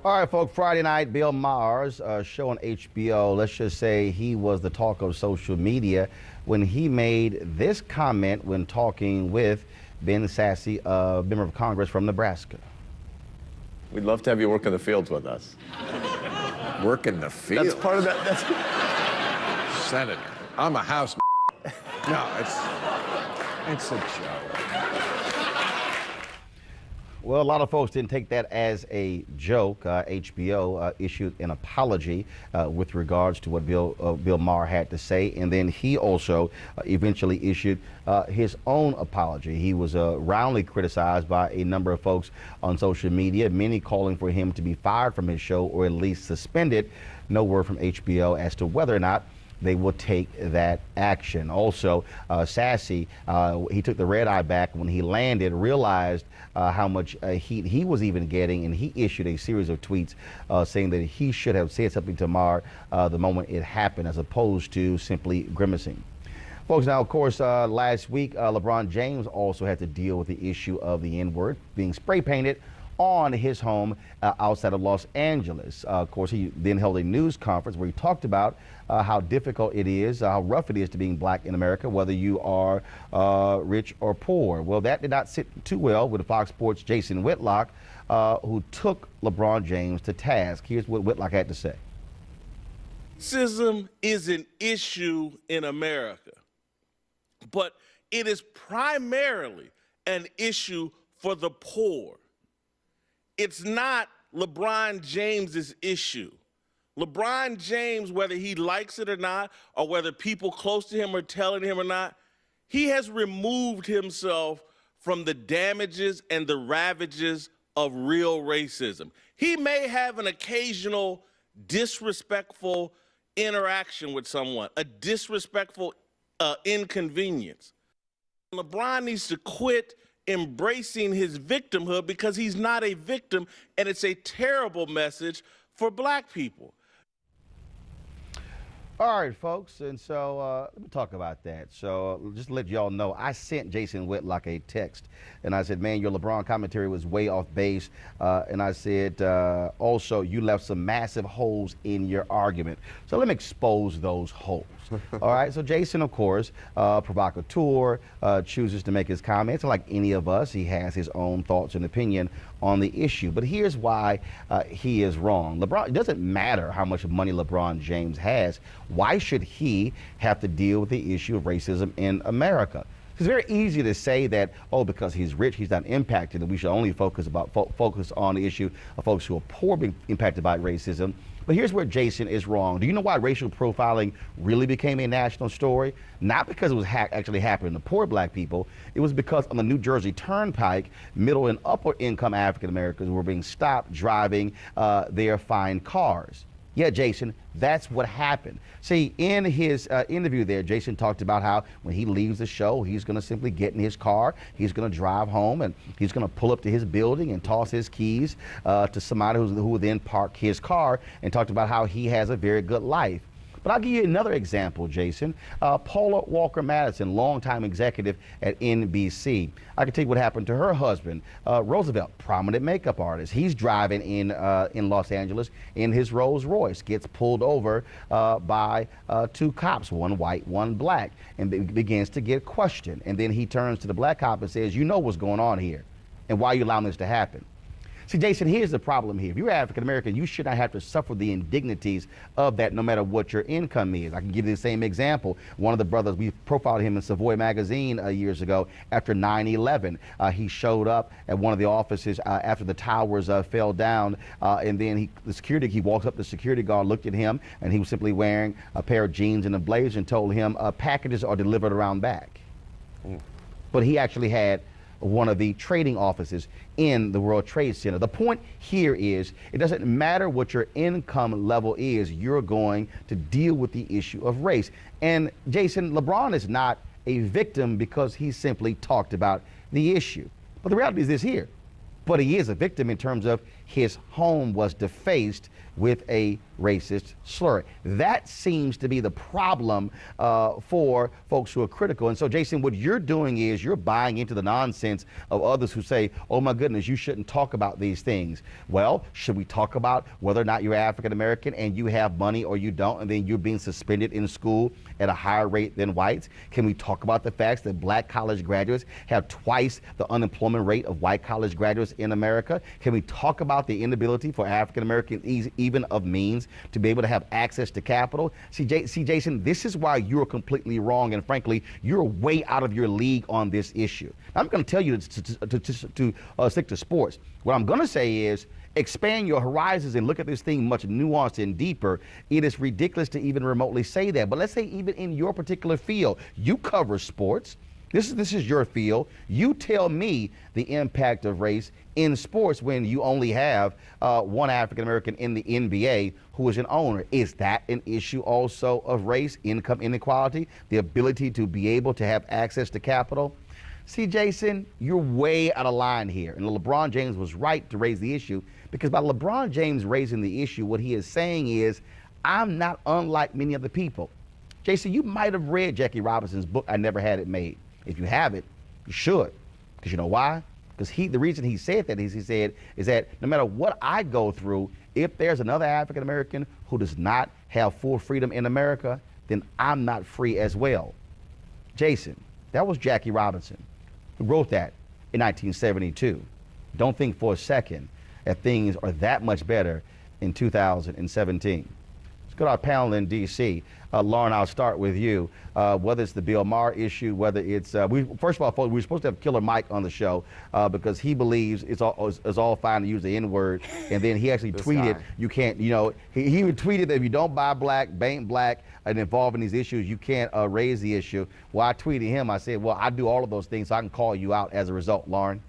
All right, folks, Friday night, Bill Maher's show on HBO, let's just say he was the talk of social media when he made this comment when talking with Ben Sasse, a member of Congress from Nebraska. We'd love to have you work in the fields with us. Work in the field? That's part of that. That's... Senator, I'm a house. No, it's a joke. Well, a lot of folks didn't take that as a joke. HBO issued an apology with regards to what Bill Maher had to say, and then he also eventually issued his own apology. He was roundly criticized by a number of folks on social media, many calling for him to be fired from his show or at least suspended. No word from HBO as to whether or not they will take that action. Also, Sasse, he took the red eye back when he landed, realized how much heat he was even getting, and he issued a series of tweets saying that he should have said something to Maher the moment it happened, as opposed to simply grimacing. Folks, now, of course, last week, LeBron James also had to deal with the issue of the N-word being spray painted on his home outside of Los Angeles. Of course, he then held a news conference where he talked about how difficult it is, how rough it is to being black in America, whether you are rich or poor. Well, that did not sit too well with Fox Sports' Jason Whitlock, who took LeBron James to task. Here's what Whitlock had to say. Racism is an issue in America, but it is primarily an issue for the poor. It's not LeBron James's issue. LeBron James, whether he likes it or not, or whether people close to him are telling him or not, he has removed himself from the damages and the ravages of real racism. He may have an occasional disrespectful interaction with someone, a disrespectful inconvenience. LeBron needs to quit embracing his victimhood, because he's not a victim, and it's a terrible message for black people. All right, folks, and so let me talk about that. So just to let y'all know, I sent Jason Whitlock a text, and I said, man, your LeBron commentary was way off base, and I said, also, you left some massive holes in your argument. So let me expose those holes. All right, so Jason, of course, provocateur, chooses to make his comments. Like any of us, he has his own thoughts and opinion on the issue. But here's why he is wrong. LeBron, it doesn't matter how much money LeBron James has. Why should he have to deal with the issue of racism in America? It's very easy to say that, oh, because he's rich, he's not impacted, and we should only focus on the issue of folks who are poor being impacted by racism. But here's where Jason is wrong. Do you know why racial profiling really became a national story? Not because it was actually happening to poor black people. It was because on the New Jersey Turnpike, middle and upper income African Americans were being stopped driving their fine cars. Yeah, Jason, that's what happened. See, in his interview there, Jason talked about how when he leaves the show, he's going to simply get in his car, he's going to drive home, and he's going to pull up to his building and toss his keys to somebody who will then park his car, and talked about how he has a very good life. But I'll give you another example, Jason. Paula Walker Madison, longtime executive at NBC. I can tell you what happened to her husband, Roosevelt, prominent makeup artist. He's driving in Los Angeles in his Rolls Royce, gets pulled over by two cops, one white, one black, and begins to get questioned. And then he turns to the black cop and says, you know what's going on here, and why are you allowing this to happen? See, Jason, here's the problem here. If you're African American, you should not have to suffer the indignities of that, no matter what your income is. I can give you the same example. One of the brothers, we profiled him in Savoy magazine years ago after 9/11. He showed up at one of the offices after the towers fell down, and then he walks up to the security guard, looked at him, and he was simply wearing a pair of jeans and a blazer, and told him packages are delivered around back. But he actually had one of the trading offices in the World Trade Center. The point here is, it doesn't matter what your income level is, you're going to deal with the issue of race. And Jason, LeBron is not a victim because he simply talked about the issue. But the reality is this here. But he is a victim in terms of his home was defaced with a racist slur. That seems to be the problem for folks who are critical. And so, Jason, what you're doing is you're buying into the nonsense of others who say, oh my goodness, you shouldn't talk about these things. Well, should we talk about whether or not you're African American and you have money or you don't, and then you're being suspended in school at a higher rate than whites? Can we talk about the facts that black college graduates have twice the unemployment rate of white college graduates in America? Can we talk about the inability for African Americans, even of means, to be able to have access to capital? See, Jason, this is why you're completely wrong, and frankly, you're way out of your league on this issue. I'm going to tell you to stick to sports. What I'm going to say is expand your horizons and look at this thing much nuanced and deeper. It is ridiculous to even remotely say that. But let's say even in your particular field, you cover sports. This is your field. You tell me the impact of race in sports when you only have one African American in the NBA who is an owner. Is that an issue also of race, income inequality, the ability to be able to have access to capital? See, Jason, you're way out of line here. And LeBron James was right to raise the issue, because by LeBron James raising the issue, what he is saying is, I'm not unlike many other people. Jason, you might have read Jackie Robinson's book, I Never Had It Made. If you haven't, you should. Because you know why? Because the reason he said that is that no matter what I go through, if there's another African American who does not have full freedom in America, then I'm not free as well. Jason, that was Jackie Robinson who wrote that in 1972. Don't think for a second that things are that much better in 2017. Let's go to our panel in D.C. Lauren, I'll start with you. Whether it's the Bill Maher issue, whether it's first of all, we're supposed to have Killer Mike on the show because he believes it's all fine to use the N-word, and then he actually tweeted you can't. You know, he tweeted that if you don't buy black, bank black, and involved in these issues, you can't raise the issue. Well, I tweeted him. I said, well, I do all of those things, so I can call you out as a result, Lauren.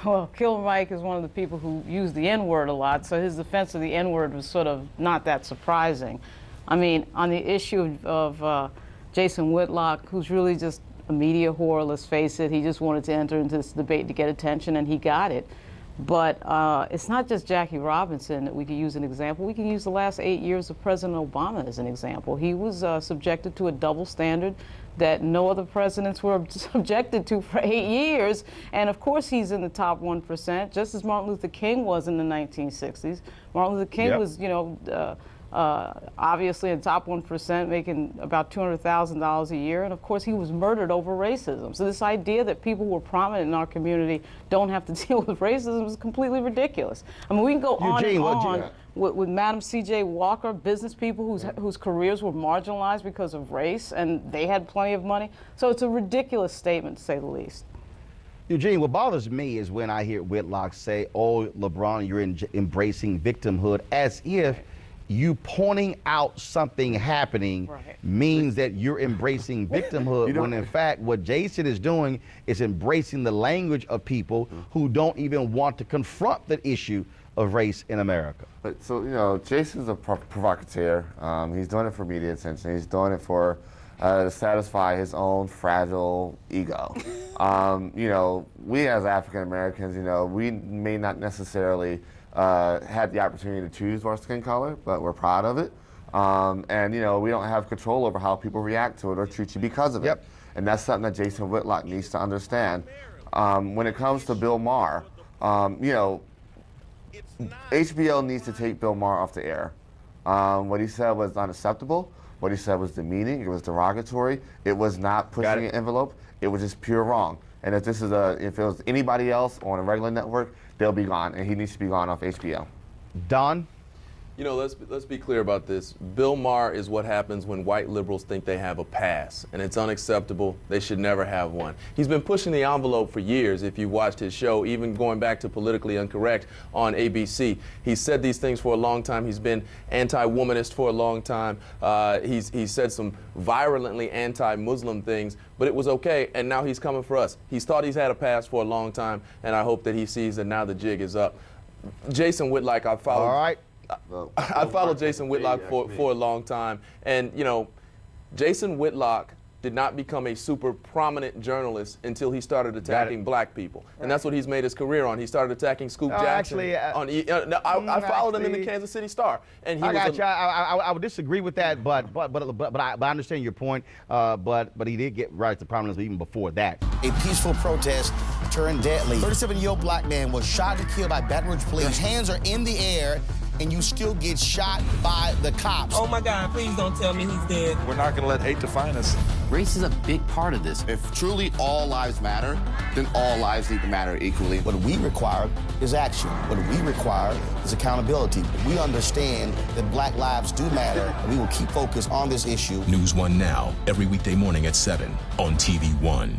Well, Killer Mike is one of the people who use the N-word a lot, so his defense of the N-word was sort of not that surprising. I mean, on the issue of Jason Whitlock, who's really just a media whore, let's face it, he just wanted to enter into this debate to get attention, and he got it. But it's not just Jackie Robinson that we can use an example. We can use the last 8 years of President Obama as an example. He was subjected to a double standard that no other presidents were subjected to for 8 years. And of course he's in the top 1%, just as Martin Luther King was in the 1960s. Martin Luther King was, you know, obviously in the top 1%, making about $200,000 a year. And of course he was murdered over racism. So this idea that people who are prominent in our community don't have to deal with racism is completely ridiculous. I mean, we can go on and on with Madam C.J. Walker, business people whose careers were marginalized because of race, and they had plenty of money. So it's a ridiculous statement, to say the least. Eugene, what bothers me is when I hear Whitlock say, oh, LeBron, you're embracing victimhood, as if you pointing out something happening means that you're embracing victimhood, when in fact what Jason is doing is embracing the language of people who don't even want to confront the issue of race in America. But so, you know, Jason's a provocateur. He's doing it for media attention. He's doing it for to satisfy his own fragile ego. You know, we as African Americans, you know, we may not necessarily had the opportunity to choose our skin color, but we're proud of it. And, you know, we don't have control over how people react to it or treat you because of it. And that's something that Jason Whitlock needs to understand. When it comes to Bill Maher, you know, HBO needs to take Bill Maher off the air. What he said was unacceptable. What he said was demeaning. It was derogatory. It was not pushing an envelope. It was just pure wrong. And if this is if it was anybody else on a regular network, they'll be gone, and he needs to be gone off HBO. Don? You know, let's be clear about this. Bill Maher is what happens when white liberals think they have a pass, and it's unacceptable. They should never have one. He's been pushing the envelope for years, if you've watched his show, even going back to Politically Incorrect on ABC. He's said these things for a long time. He's been anti-womanist for a long time. He's said some virulently anti-Muslim things, but it was okay, and now he's coming for us. He's thought he's had a pass for a long time, and I hope that he sees that now the jig is up. Jason Whitlock, I followed. All right. I followed Jason Whitlock for a long time, and you know, Jason Whitlock did not become a super prominent journalist until he started attacking black people. And that's what he's made his career on. He started attacking Scoop Jackson. Actually, I followed him in the Kansas City Star. And he I would disagree with that, but I understand your point. But he did get rise to prominence even before that. A peaceful protest turned deadly. 37-year-old black man was shot and killed by Baton Rouge police. His hands are in the air, and you still get shot by the cops. Oh my God, please don't tell me he's dead. We're not going to let hate define us. Race is a big part of this. If truly all lives matter, then all lives need to matter equally. What we require is action. What we require is accountability. We understand that black lives do matter, and we will keep focused on this issue. NewsOne Now, every weekday morning at 7 on TV1.